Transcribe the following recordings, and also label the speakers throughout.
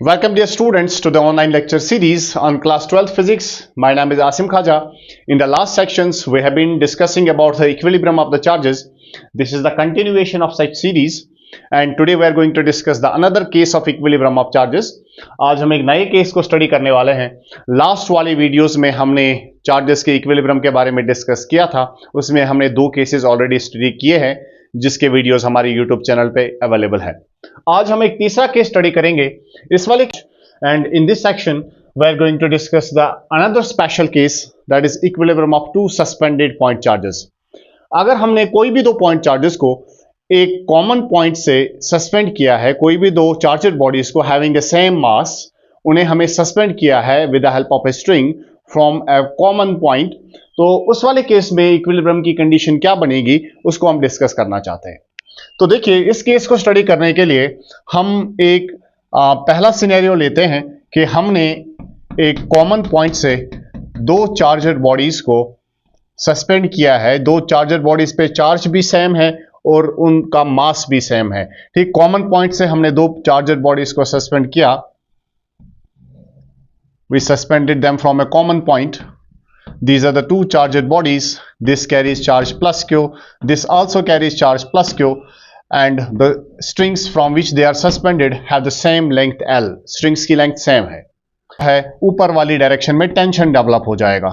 Speaker 1: Welcome dear students to the online lecture series on class 12th physics. My name is Asim Khaja. In the last sections we have been discussing about the equilibrium of the charges. This is the continuation of such series and today we are going to discuss the another case of equilibrium of charges. आज हम एक नए case को study करने वाले हैं. Last वाली videos में हमने चार्जेस के इक्विलिब्रियम के बारे में डिस्कस किया था. उसमें हमने दो केसेस ऑलरेडी स्टडी किए हैं जिसके वीडियोस हमारे यूट्यूब चैनल पे अवेलेबल है. आज हम एक तीसरा केस स्टडी करेंगे इस वाले and in this section we are going to discuss the another special case that is equilibrium of two suspended point charges. अगर हमने कोई भी दो पॉइंट चार्जेस को एक कॉमन पॉइंट से सस्पेंड किया है, कोई भी दो चार्जड बॉडीज को हैविंग द सेम मास, उन्हें हमें सस्पेंड किया है with the help of a string from a common point, तो उस वाले केस में इक्विलिब्रियम की कंडीशन क्या बनेगी उसको हम डिस्कस करना चाहते हैं. तो देखिए, इस केस को स्टडी करने के लिए हम एक पहला सिनेरियो लेते हैं कि हमने एक कॉमन पॉइंट से दो चार्जड बॉडीज को सस्पेंड किया है. दो चार्जड बॉडीज पे चार्ज भी सेम है और उनका मास भी सेम है. ठीक, कॉमन पॉइंट से हमने दो चार्जड बॉडीज को सस्पेंड किया. We suspended them from a common point. These are the two charged bodies. This carries charge plus q, this also carries charge plus q, and the strings from which they are suspended have the same length L. Strings की length same है ऊपर वाली direction में tension develop हो जाएगा.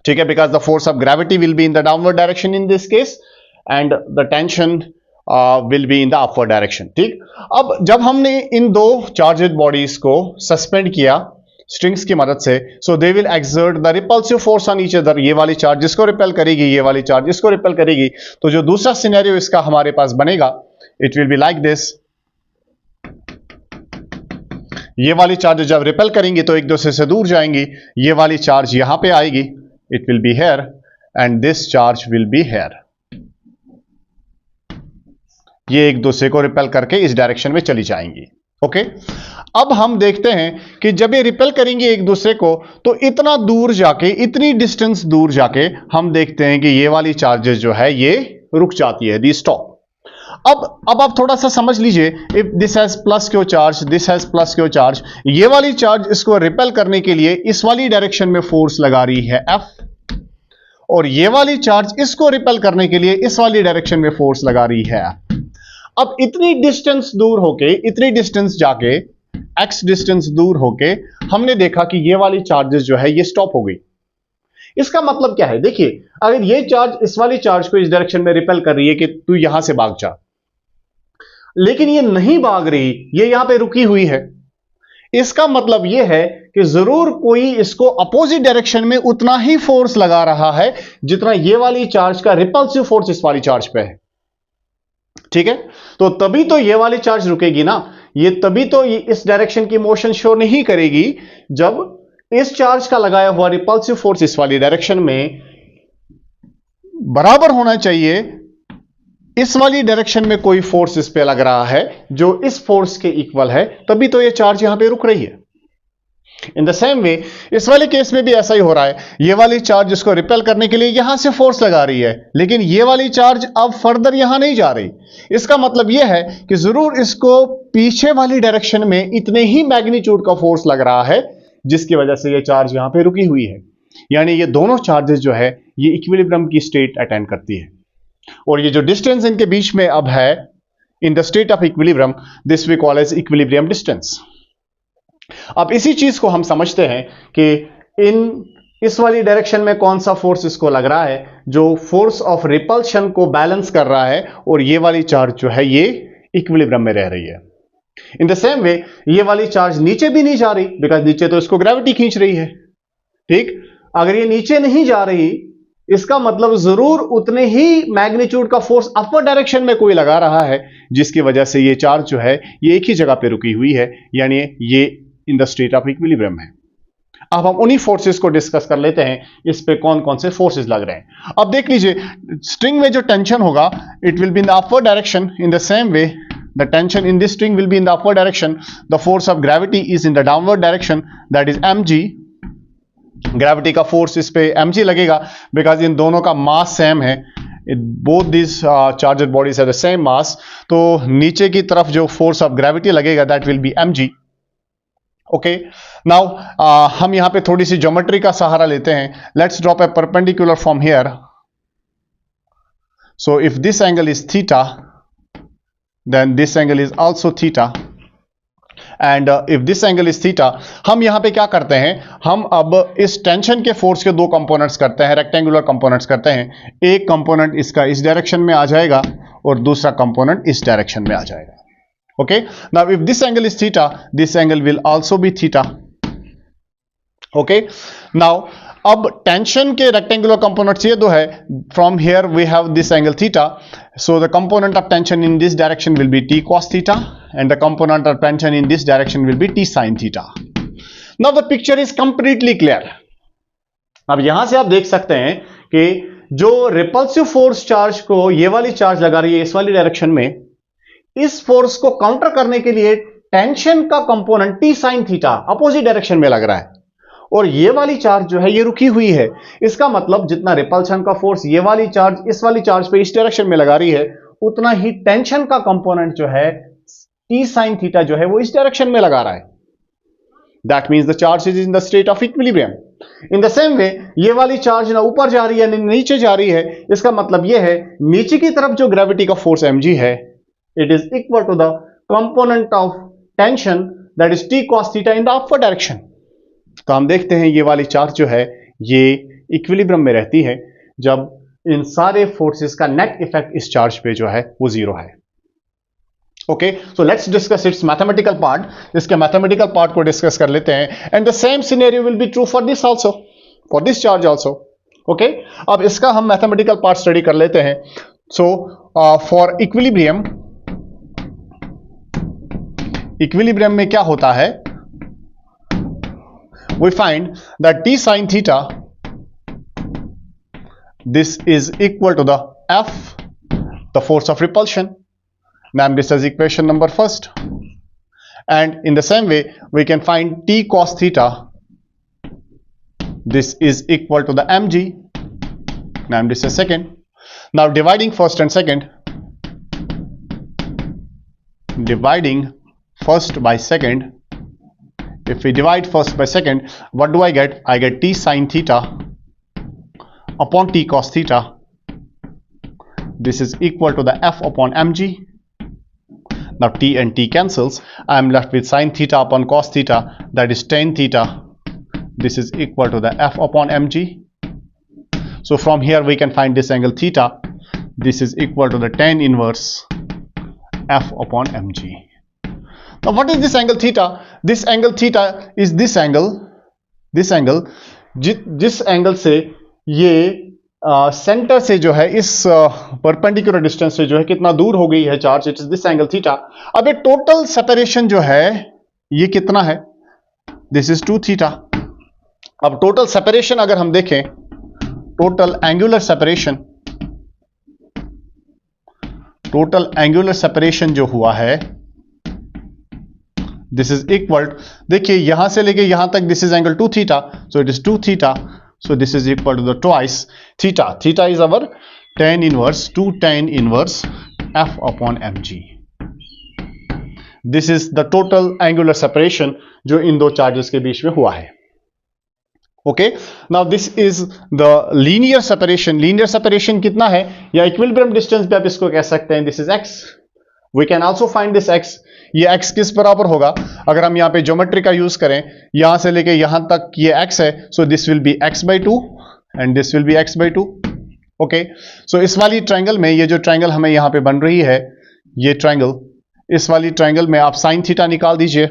Speaker 1: ठीक है, because the force of gravity will be in the downward direction in this case and the tension will be in the upward direction. ठीक, अब जब हमने इन दो चार्जड बॉडीज को सस्पेंड किया स्ट्रिंग्स की मदद से, so they will exert the repulsive force on each other. ये वाली चार्ज इसको रिपेल करेगी, ये वाली चार्ज इसको रिपेल करेगी. तो जो दूसरा सिनेरियो इसका हमारे पास बनेगा, it will be like this. ये वाली चार्ज जब रिपेल करेंगी तो एक दूसरे से दूर जाएंगी. ये वाली चार्ज यहां पे आएगी, it will be here and this charge will be here. ये एक दूसरे को रिपेल करके इस डायरेक्शन में चली जाएंगी. ओके, अब हम देखते हैं कि जब ये रिपेल करेंगे एक दूसरे को तो इतना दूर जाके, इतनी डिस्टेंस दूर जाके हम देखते हैं कि ये वाली चार्जेस जो है ये रुक जाती है, दी स्टॉप. अब आप थोड़ा सा समझ लीजिए, if this has plus Q charge, this has plus Q charge, ये वाली चार्ज इसको रिपेल करने के लिए इस वाली डायरेक्शन में फोर्स लगा रही है F, और ये वाली चार्ज इसको रिपेल करने के लिए इस वाली डायरेक्शन में फोर्स लगा रही है F. अब इतनी डिस्टेंस दूर होके, इतनी डिस्टेंस जाके, x डिस्टेंस दूर होके हमने देखा कि ये वाली चार्जेस जो है ये स्टॉप हो गई. इसका मतलब क्या है? देखिए, अगर ये चार्ज इस वाली चार्ज को इस डायरेक्शन में रिपेल कर रही है कि तू यहां से भाग जा, लेकिन ये नहीं भाग रही, ये यहां पे रुकी हुई है. इसका मतलब ये है कि जरूर कोई इसको अपोजिट डायरेक्शन में उतना ही फोर्स लगा रहा है जितना ये वाली चार्ज का रिपल्सिव फोर्स इस वाली चार्ज पे है. ठीक है, तो तभी तो ये वाली चार्ज रुकेगी ना. ये तभी तो ये इस डायरेक्शन की मोशन शो नहीं करेगी जब इस चार्ज का लगाया हुआ रिपल्सिव फोर्स इस वाली डायरेक्शन में बराबर होना चाहिए इस वाली डायरेक्शन में कोई फोर्स इस पे लग रहा है जो इस फोर्स के इक्वल है, तभी तो ये चार्ज यहां पे रुक रही है. इन द सेम वे इस वाले केस में भी ऐसा ही हो रहा है. ये वाली चार्ज इसको रिपेल करने के लिए यहां से फोर्स लगा रही है, लेकिन ये वाली चार्ज अब फर्दर यहां नहीं जा रही. इसका मतलब यह है कि जरूर इसको पीछे वाली डायरेक्शन में इतने ही मैग्नीट्यूड का फोर्स लग रहा है जिसकी वजह से ये चार्ज यहां पे रुकी हुई है. यानी ये दोनों चार्जेस जो है ये इक्विलिब्रियम की स्टेट अटेंड करती है, और ये जो डिस्टेंस इनके बीच में अब है in the state of equilibrium, this we call as equilibrium distance. अब इसी चीज को हम समझते हैं कि इस वाली डायरेक्शन में कौन सा फोर्स इसको लग रहा है जो फोर्स ऑफ रिपल्शन को बैलेंस कर रहा है, और ये वाली चार्ज जो है ये इक्विलिब्रियम में रह रही है. इन द सेम वे ये वाली चार्ज नीचे भी नहीं जा रही, बिकॉज नीचे तो इसको ग्रेविटी खींच रही है. ठीक, अगर ये नीचे नहीं जा रही इसका मतलब जरूर उतने ही मैग्नीट्यूड का फोर्स अपवर्ड डायरेक्शन में कोई लगा रहा है जिसकी वजह से ये चार्ज जो है ये एक ही जगह पे रुकी हुई है, यानी ये इन द स्टेट ऑफ इक्विलिब्रियम है. अब हम उन्हीं फोर्सेस को डिस्कस कर लेते हैं, इस पे कौन कौन से फोर्सेस लग रहे हैं. अब देख लीजिए, स्ट्रिंग में जो टेंशन होगा it will be in the upward direction. In the same way the tension in this string will be in the upward direction. The force of gravity is in the downward direction, that is mg. Gravity का force इस पे mg लगेगा because in दोनों का mass same है both this charger bodies have the same mass, तो नीचे की तरफ जो फोर्स ऑफ ग्रेविटी लगेगा that will B mg. Okay, now हम यहां पे थोड़ी सी ज्योमेट्री का सहारा लेते हैं. Let's drop a perpendicular from here. So if this angle is theta, then this angle is also theta, and if this angle is theta. हम यहां पे क्या करते हैं, हम अब इस टेंशन के फोर्स के दो कंपोनेंट्स करते हैं, रेक्टेंगुलर कंपोनेंट्स करते हैं. एक कंपोनेंट इसका इस डायरेक्शन में आ जाएगा और दूसरा कंपोनेंट इस डायरेक्शन में आ जाएगा. Okay, now if this angle is theta, this angle will also be theta. Okay, now अब टेंशन के रेक्टेंगुलर कंपोनेंट्स ये दो है. From here we have this angle theta, so the component of tension in this direction will be t cos theta and the component of tension in this direction will be t sin theta. Now the picture is completely clear. अब यहां से आप देख सकते हैं कि जो repulsive force charge को ये वाली चार्ज लगा रही है इस वाली डायरेक्शन में, इस फोर्स को काउंटर करने के लिए टेंशन का component t sin theta opposite direction में लग रहा है, और ये वाली चार्ज जो है ये रुकी हुई है. इसका मतलब जितना रिपल्शन का फोर्स ये वाली चार्ज इस वाली चार्ज पे इस डायरेक्शन में लगा रही है, उतना ही टेंशन का कंपोनेंट जो है t sin थीटा जो है वो इस डायरेक्शन में लगा रहा है. That means the charge is in the state of equilibrium. In the same वे ये वाली चार्ज ना ऊपर जा रही है ना नीचे जा रही है. इसका मतलब ये है नीचे की तरफ जो ग्रेविटी का फोर्स mg है, it is equal to the component of tension that is t cos theta in the upward direction. तो हम देखते हैं ये वाली चार्ज जो है ये इक्विलिब्रियम में रहती है जब इन सारे फोर्सेस का नेट इफेक्ट इस चार्ज पे जो है वो जीरो है. Okay, so let's discuss it's mathematical part. इसके मैथमेटिकल पार्ट को डिस्कस कर लेते हैं. And the same scenario will be true for this also, for this charge also. Okay, अब इसका हम मैथमेटिकल पार्ट स्टडी कर लेते हैं. सो फॉर इक्विलिब्रियम, इक्विलिब्रियम में क्या होता है, we find that t sin theta, this is equal to the F, the force of repulsion. Now this is equation number first, and in the same way we can find t cos theta, this is equal to the mg. Now this is second. Now dividing first and second, dividing first by second, if we divide first by second, what do I get? I get t sin theta upon t cos theta. This is equal to the F upon mg. Now t and t cancels. I am left with sin theta upon cos theta, that is tan theta. This is equal to the F upon mg. So from here we can find this angle theta. This is equal to the tan inverse F upon mg. Now what is this angle theta? This angle theta is this angle जिस angle से ये centre से जो है इस perpendicular distance से जो है कितना दूर हो गई है charge, it is this angle theta. अब ये टोटल सेपरेशन जो है ये कितना है, दिस इज 2 थीटा. अब टोटल सेपरेशन अगर हम देखें, टोटल एंगुलर सेपरेशन जो हुआ है, दिस इज इक्वल, देखिए यहां से लेके यहां तक this is angle 2 theta, so it is 2 theta. So this is equal to the twice theta. Theta is our tan inverse 2 tan inverse F upon mg. This is the total angular separation जो इन दो charges के बीच में हुआ है. Okay, now this is the linear separation. Linear separation कितना है, या इक्विलिब्रियम डिस्टेंस भी आप इसको कह सकते हैं. This is x. We can also find this x. ये x किस बराबर होगा, अगर हम यहां पे ज्योमेट्री का यूज करें, यहां से लेके यहां तक ये x है, so this will be x by 2 and this will be x by 2. Okay, so इस वाली ट्रायंगल में ये जो ट्रायंगल हमें यहां पे बन रही है, ये ट्रायंगल, इस वाली ट्रायंगल में आप साइन थीटा निकाल दीजिए.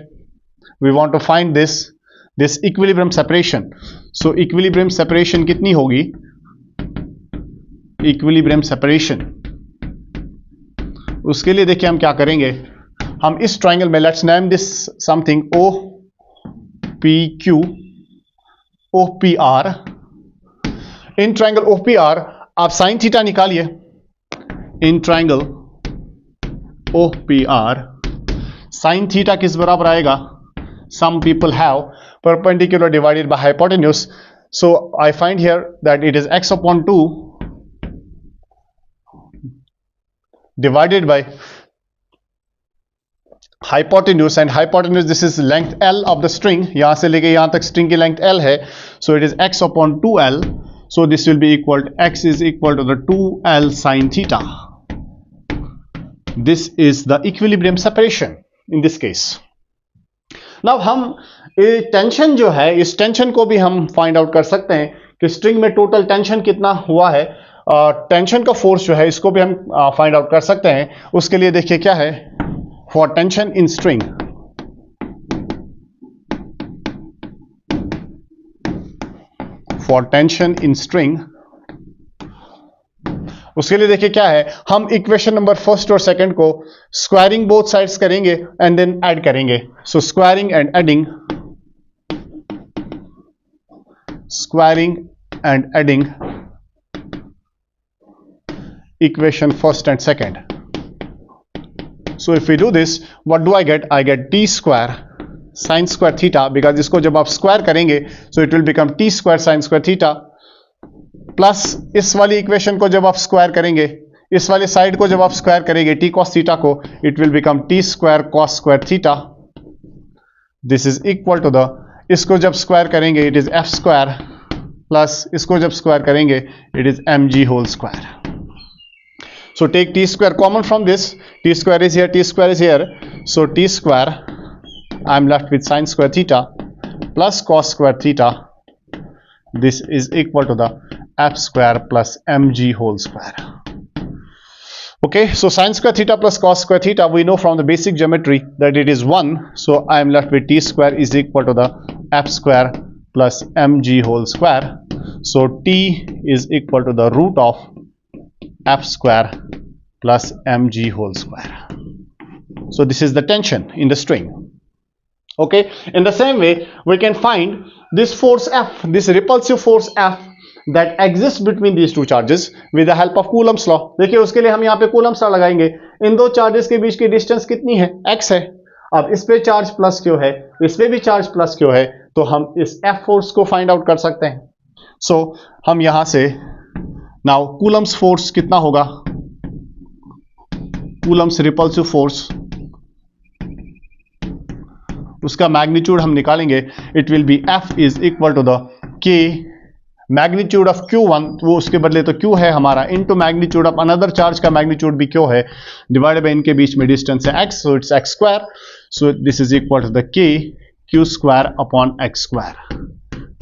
Speaker 1: We want to find this equilibrium separation. So equilibrium separation कितनी होगी, इक्विलिब्रियम सेपरेशन, उसके लिए देखिए हम क्या करेंगे, हम इस ट्रायंगल में let's name this something O P Q O P R. In triangle O P R आप साइन थीटा निकालिए. In triangle O P R sine theta किस बराबर आएगा, some people have perpendicular divided by hypotenuse, so I find here that it is x upon 2 divided by hypotenuse, and hypotenuse this is length L of the string. यहां से लेके यहां तक string की length L है, so it is x upon 2L. So this will be equal to x is equal to the 2L sin theta. This is the equilibrium separation in this case. Now हम tension जो है, इस tension को भी हम find out कर सकते हैं कि स्ट्रिंग में टोटल टेंशन कितना हुआ है. टेंशन का फोर्स जो है इसको भी हम फाइंड आउट कर सकते हैं. उसके लिए देखिए क्या है, for tension in string, for tension in string, उसके लिए देखिए क्या है, हम इक्वेशन नंबर फर्स्ट और सेकंड को स्क्वायरिंग बोथ साइड्स करेंगे एंड देन ऐड करेंगे. So squaring and adding, squaring and adding equation first and second. So if we do this, what do I get? I get t square sin square theta, because इसको जब आप square करेंगे so it will become t square sin square theta, plus इस वाली equation को जब आप square करेंगे, इस वाली साइड को जब आप स्क्वायर करेंगे t cos theta को, it will become t square cos square theta. This is equal to the, इसको जब स्क्वायर करेंगे it is f square, plus इसको जब स्क्वायर करेंगे it is mg whole square. So take t square common from this. T square is here, t square is here. So t square, I'm left with sin square theta plus cos square theta. This is equal to the f square plus mg whole square. Okay, so sin square theta plus cos square theta, we know from the basic geometry that it is 1. So I'm left with t square is equal to the f square plus mg whole square. So t is equal to the root of f square plus mg whole square. So this is the tension in the string. Okay, in the same way we can find this force F, this repulsive force F that exists between these two charges with the help of Coulomb's law. देखिए उसके लिए हम यहाँ पे Coulomb's law लगाएंगे. इन दो charges के बीच की डिस्टेंस कितनी है? x है. अब इस पे चार्ज प्लस क्यों है, इस पे भी चार्ज प्लस क्यों है, तो हम इस F फोर्स को फाइंड आउट कर सकते हैं. सो हम यहां से नाउ कूलम्स फोर्स कितना होगा, कूलम्स रिपल्सिव फोर्स, उसका मैग्नीट्यूड हम निकालेंगे. It will be F is equal to the K magnitude of Q1, वो उसके बदले तो Q है हमारा, into magnitude of another charge का मैग्नीट्यूड भी Q है, डिवाइडेड बाय इनके बीच में डिस्टेंस है x, so it's x square. So this is equal to the K Q square upon x square.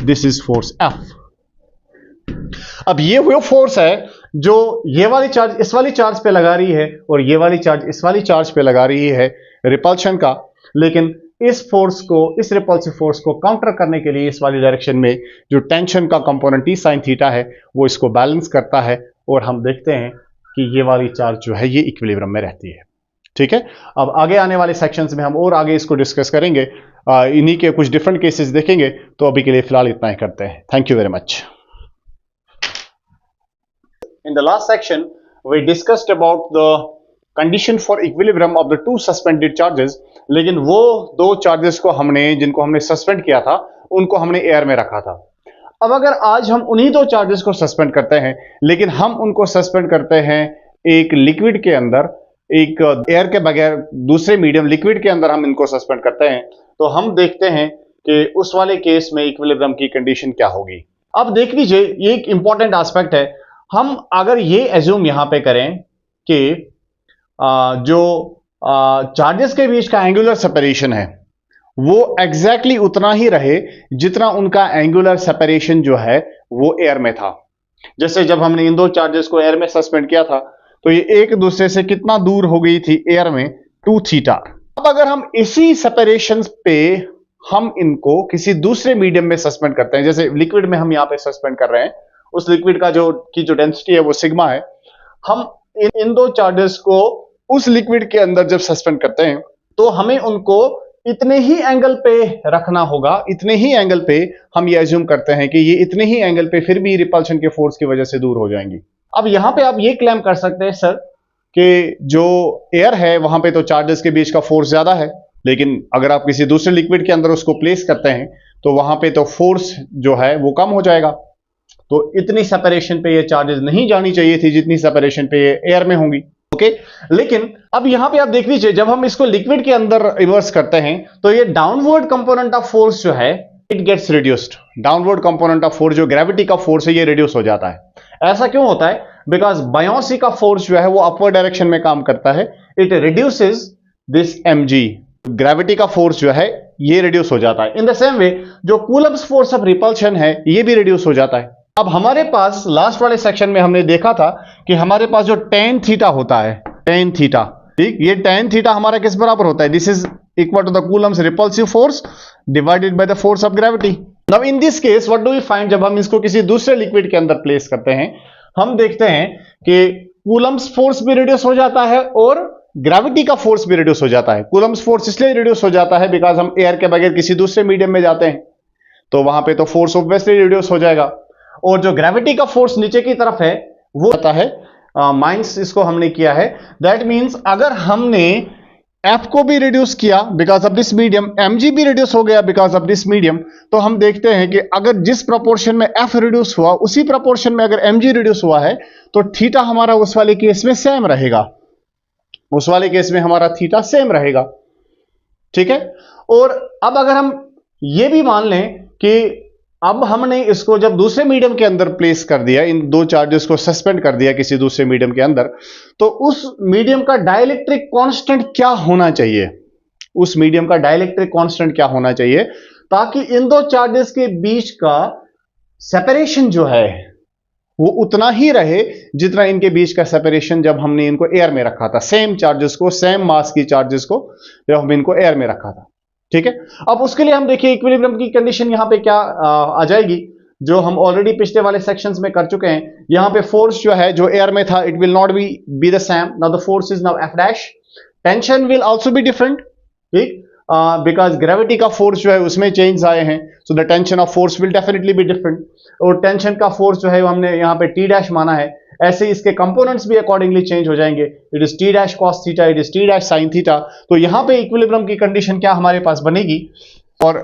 Speaker 1: This is force F. अब ये वो फोर्स है जो ये वाली चार्ज इस वाली चार्ज पे लगा रही है और ये वाली चार्ज इस वाली चार्ज पे लगा रही है रिपल्शन का. लेकिन इस फोर्स को, इस रिपल्सिव फोर्स को काउंटर करने के लिए इस वाली डायरेक्शन में जो टेंशन का कंपोनेंट t sin थीटा है वो इसको बैलेंस करता है, और हम देखते हैं कि ये वाली चार्ज जो है ये इक्विलिब्रियम में रहती है. ठीक है, अब आगे आने वाले सेक्शंस में हम और आगे इसको डिस्कस करेंगे, इन्हीं के कुछ डिफरेंट केसेस देखेंगे. तो अभी के लिए फिलहाल इतना ही करते हैं. Thank you very much. In the last section, we discussed about the condition for equilibrium of the two suspended charges. लेकिन वो दो चार्जेस को जिनको हमने सस्पेंड किया था उनको हमने एयर में रखा था. अब अगर आज हम उन्हीं दो चार्जेस को सस्पेंड करते हैं, लेकिन हम उनको सस्पेंड करते हैं एक लिक्विड के अंदर, एक एयर के बगैर दूसरे मीडियम लिक्विड के अंदर हम इनको सस्पेंड करते हैं, तो हम देखते हैं कि उस वाले केस में इक्विलिब्रियम की कंडीशन क्या होगी. अब देख लीजिए, ये एक इंपॉर्टेंट एस्पेक्ट है. हम अगर ये एज्यूम यहां पे करें कि जो चार्जेस के बीच का एंगुलर सेपरेशन है वो एग्जैक्टली उतना ही रहे जितना उनका एंगुलर सेपरेशन जो है वो एयर में था. जैसे जब हमने इन दो चार्जेस को एयर में सस्पेंड किया था तो ये एक दूसरे से कितना दूर हो गई थी एयर में, 2 थीटा. अब अगर हम इसी सेपरेशन पे हम इनको किसी दूसरे मीडियम में सस्पेंड करते हैं, जैसे लिक्विड में हम यहां पे सस्पेंड कर रहे हैं, उस लिक्विड का जो डेंसिटी है वो सिग्मा है, हम इन दो चार्जेस को उस लिक्विड के अंदर जब सस्पेंड करते हैं तो हमें उनको इतने ही एंगल पे रखना होगा, इतने ही एंगल पे हम ये एज्यूम करते हैं कि ये इतने ही एंगल पे फिर भी रिपल्शन के फोर्स की वजह से दूर हो जाएंगी. अब यहां पे आप ये क्लेम कर सकते हैं सर कि जो एयर है वहां पे तो चार्जेस के बीच का फोर्स ज्यादा है, लेकिन अगर आप किसी दूसरे लिक्विड के अंदर उसको प्लेस करते हैं तो वहां पे तो फोर्स जो है वो कम हो जाएगा. तो इतनी सेपरेशन पे ये चार्जेस नहीं जानी चाहिए थी जितनी सेपरेशन पे ये एयर में होंगी. ओके। लेकिन अब यहां पे आप देख लीजिए, जब हम इसको लिक्विड के अंदर रिवर्स करते हैं तो ये डाउनवर्ड कंपोनेंट ऑफ फोर्स जो है it gets reduced. Downward component of force जो ग्रेविटी का फोर्स है ये रिड्यूस हो जाता है। ऐसा क्यों होता है? बिकॉज बायोंसी का फोर्स जो है वो अपवर्ड डायरेक्शन में काम करता है, it reduces this mg। Gravity का फोर्स जो है ये रिड्यूस हो जाता है। इन द सेम वे जो कूलम्ब्स फोर्स ऑफ रिपल्शन है ये भी रिड्यूस हो जाता है। अब हमारे पास लास्ट वाले सेक्शन में हमने देखा था कि हमारे पास जो tan थीटा होता है, tan थीटा, ठीक, ये tan थीटा हमारा किस बराबर होता है? This is equal to the Coulomb's repulsive force divided by the force of gravity. Now in this case what do we find? जब हम इसको किसी दूसरे लिक्विड के अंदर प्लेस करते हैं, हम देखते हैं कि कूलम्स फोर्स भी रिड्यूस हो जाता है और ग्रेविटी का फोर्स भी रिड्यूस हो जाता है। कूलम्स फोर्स इसलिए रिड्यूस हो जाता है बिकॉज हम एयर के बगैर किसी दूसरे मीडियम में जाते हैं, तो वहां पे तो फोर्स ऑब्वियसली रिड्यूस हो जाएगा। और जो ग्रेविटी का फोर्स नीचे की तरफ है वो आता है माइनस, इसको हमने किया है। दैट मीन्स अगर हमने F को भी रिड्यूस किया because of this medium, mg भी रिड्यूस हो गया बिकॉज ऑफ दिस मीडियम, तो हम देखते हैं कि अगर जिस प्रोपोर्शन में F रिड्यूस हुआ उसी प्रोपोर्शन में अगर mg रिड्यूस हुआ है तो थीटा हमारा उस वाले केस में सेम रहेगा। उस वाले केस में हमारा थीटा सेम रहेगा, ठीक है। और अब अगर हम ये भी मान लें कि अब हमने इसको जब दूसरे मीडियम के अंदर प्लेस कर दिया, इन दो चार्जेस को सस्पेंड कर दिया किसी दूसरे मीडियम के अंदर, तो उस मीडियम का डाइलेक्ट्रिक कांस्टेंट क्या होना चाहिए? उस मीडियम का डाइलेक्ट्रिक कांस्टेंट क्या होना चाहिए ताकि इन दो चार्जेस के बीच का सेपरेशन जो है वो उतना ही रहे जितना इनके बीच का सेपरेशन जब हमने इनको एयर में रखा था। सेम चार्जेस को, सेम मास की चार्जेस को जब हम इनको एयर में रखा था, ठीक है। अब उसके लिए हम देखिए इक्विलिब्रियम की कंडीशन यहां पे क्या आ जाएगी, जो हम ऑलरेडी पिछले वाले सेक्शंस में कर चुके हैं। यहां पे फोर्स जो है जो एयर में था, it will not be the same. Now the force is now F dash. Tension will also be different, ठीक, बिकॉज ग्रेविटी का फोर्स जो है उसमें चेंज आए हैं, so the tension of force will definitely be different. और tension का force जो है हमने यहां पे T डैश माना है, ऐसे इसके कंपोनेंट्स भी अकॉर्डिंगली चेंज हो जाएंगे। It is T dash cos theta, it is T dash sine theta. तो यहां पे इक्विलिब्रियम की कंडीशन क्या हमारे पास बनेगी? और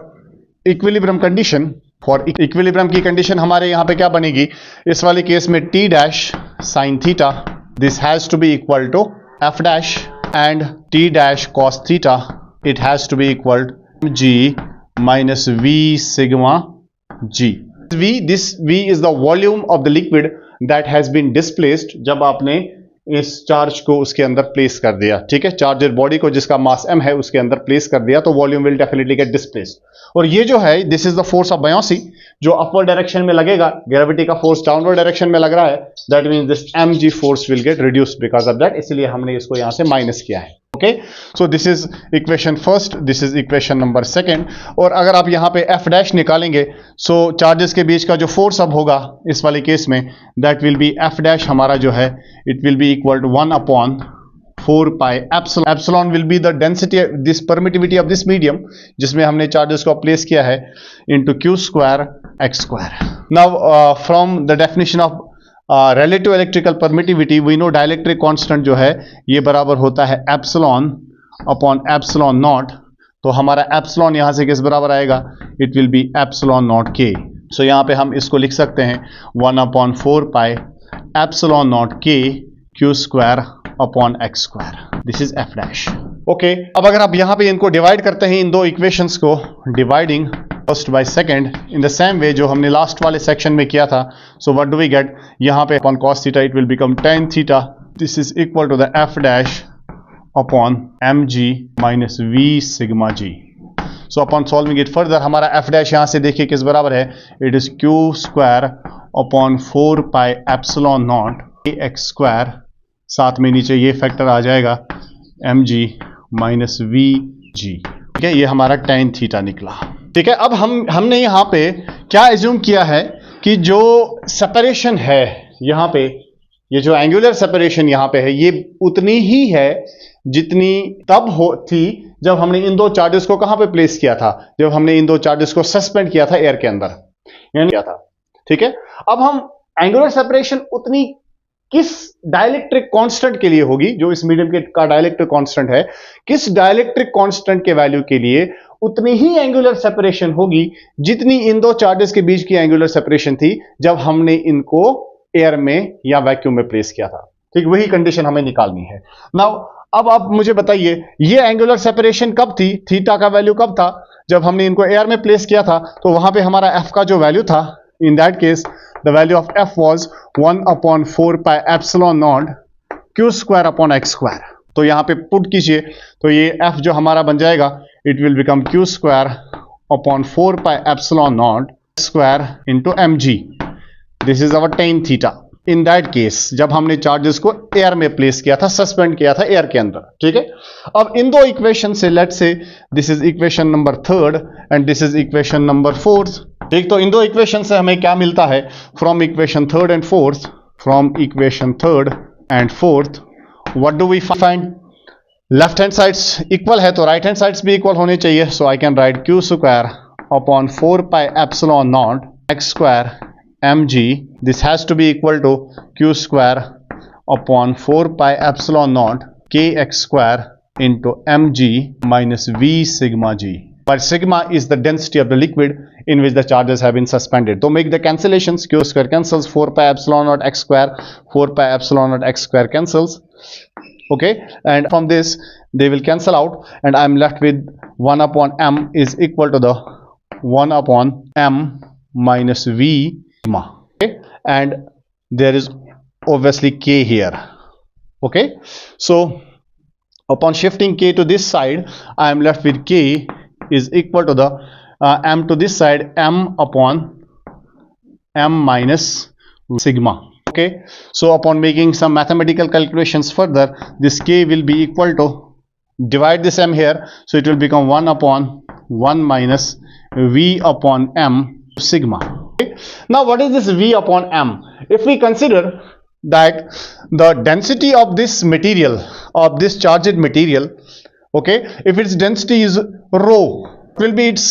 Speaker 1: इक्विलिब्रियम कंडीशन, फॉर इक्विलिब्रियम की कंडीशन हमारे यहां पे क्या बनेगी? इस वाले केस में T dash sine theta, this has to be equal to F dash, and T dash cos theta, it has to be equal G minus V sigma G। This V is the volume of the liquid that has been displaced जब आपने इस charge को उसके अंदर place कर दिया, ठीक है। चार्जर बॉडी को जिसका मास m है उसके अंदर प्लेस कर दिया तो volume will definitely get displaced. और ये जो है this is the force of buoyancy जो अपवर्ड डायरेक्शन में लगेगा, ग्रेविटी का फोर्स डाउनवर्ड डायरेक्शन में लग रहा है, that means this mg force will get reduced because of that, इसलिए हमने इसको यहां से माइनस किया है। Okay, so this is equation first, this is equation number second. और अगर आप यहां पे F डैश निकालेंगे, सो चार्जेस के बीच का जो फोर्स अब होगा इस वाले केस में, that will be F dash हमारा जो है it will be equal to 1/4 pi epsilon. Epsilon will be the density, this permittivity of this medium जिसमें हमने चार्जेस को प्लेस किया है, into q square x square. Now from the definition of relative electrical permittivity we know dielectric constant जो है ये बराबर होता है एप्सिलॉन अपॉन एप्सिलॉन नॉट। तो हमारा एप्सिलॉन यहां से किस बराबर आएगा? It will B epsilon not के। सो यहां पे हम इसको लिख सकते हैं 1/4 पाई एप्सिलॉन नॉट के q square upon x square. This is F dash. Okay, अब अगर आप यहां पे इनको डिवाइड करते हैं इन दो इक्वेशंस को, dividing first by second in the same way जो हमने लास्ट वाले सेक्शन में किया था, so what do we get? यहां पे upon cos theta it will become tan theta, this is equal to the F dash upon mg minus v sigma g। So upon solving it further हमारा F dash यहां से देखिए किस बराबर है? It is q square upon 4 pi epsilon not x square, साथ में नीचे ये फैक्टर आ जाएगा mg माइनस v g। ठीक है, ये हमारा tan थीटा निकला। ठीक है, अब हमने यहां पे क्या एज्यूम किया है कि जो सेपरेशन है यहां पे, ये जो एंगुलर सेपरेशन यहां पे है, ये उतनी ही है जितनी तब थी जब हमने इन दो चार्जेस को कहां पे प्लेस किया था, जब हमने इन दो चार्जेस को सस्पेंड किया था एयर के अंदर किया था। ठीक है, अब हम एंगुलर सेपरेशन उतनी किस डाइलेक्ट्रिक कांस्टेंट के लिए होगी, जो इस मीडियम का डाइलेक्ट्रिक कांस्टेंट है, किस डाइलेक्ट्रिक कांस्टेंट के वैल्यू के लिए उतनी ही एंगुलर सेपरेशन होगी जितनी इन दो चार्जेस के बीच की एंगुलर सेपरेशन थी जब हमने इनको एयर में या वैक्यूम में प्लेस किया था। ठीक, वही कंडीशन हमें निकालनी है। नाउ अब आप मुझे बताइए ये एंगुलर सेपरेशन कब थी, थीटा का वैल्यू कब था, जब हमने इनको एयर में प्लेस किया था, तो वहां पे हमारा एफ का जो वैल्यू था, इन that case the value of F was 1/4 pi epsilon not Q square upon x square. तो यहां पे पुट कीजिए, तो ये एफ जो हमारा बन जाएगा, it will become Q square upon 4 pi epsilon not square into M G. This is our tan theta. In that case जब हमने चार्जेस को एयर में प्लेस किया था, सस्पेंड किया था एयर के अंदर, ठीक है। अब इन दो इक्वेशन से let's say this is equation number 3 and this is equation number 4, ठीक। तो इन दो इक्वेशन से हमें क्या मिलता है, from equation 3 and 4, from equation 3 and 4 what do we find, left hand sides equal है तो राइट हैंड साइड्स भी इक्वल होने चाहिए। So I can write q square upon 4 pi epsilon naught x square mg, this has to be equal to q square upon 4 pi epsilon naught kx square into mg minus v sigma g, where sigma is the density of the liquid in which the charges have been suspended. So make the cancellations, q square cancels, 4 pi epsilon naught x square, 4 pi epsilon naught x square cancels, okay, and from this they will cancel out and I am left with 1 upon m is equal to the 1 upon m minus v, okay, and there is obviously k here, okay. So upon shifting k to this side, I am left with k is equal to the m to this side, m upon m minus sigma, okay. So upon making some mathematical calculations further, this k will be equal to, divide this m here, so it will become 1 upon 1 minus v upon m sigma. Now what is this v upon m? If we consider that the density of this material, of this charged material, okay, if its density is rho, it will be its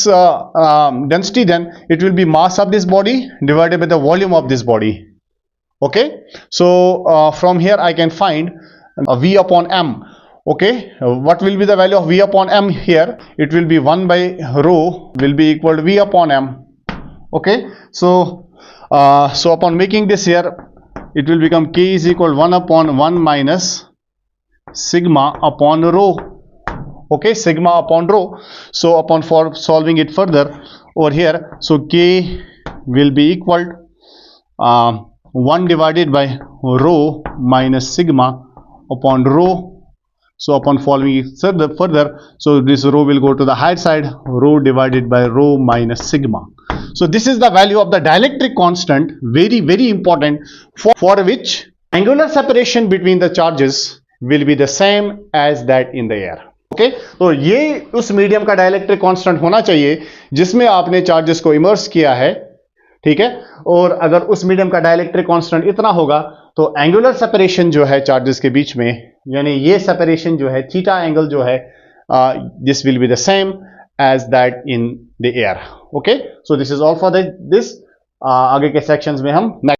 Speaker 1: density, then it will be mass of this body divided by the volume of this body, okay. So from here I can find v upon m, okay. What will be the value of v upon m here? It will be 1 by rho will be equal to v upon m, okay. So upon making this here, it will become k is equal 1 upon 1 minus sigma upon rho, okay, sigma upon rho. So upon for solving it further over here, so k will be equal 1 divided by rho minus sigma upon rho. So upon following it further, so this rho will go to the higher side, rho divided by rho minus sigma. So this is the value of the dielectric constant, very very important, for which angular separation between the charges will be the same as that in the air, okay. तो ये उस medium का dielectric constant होना चाहिए जिसमें आपने charges को immerse किया है, ठीक है। और अगर उस मीडियम का डाइलेक्ट्रिक कांस्टेंट इतना होगा तो एंगुलर सेपरेशन जो है चार्जेस के बीच में, यानी ये सेपरेशन जो है, थीटा एंगल जो है, this will be the same as that in the air, okay. So this is all for this आगे के सेक्शंस में हम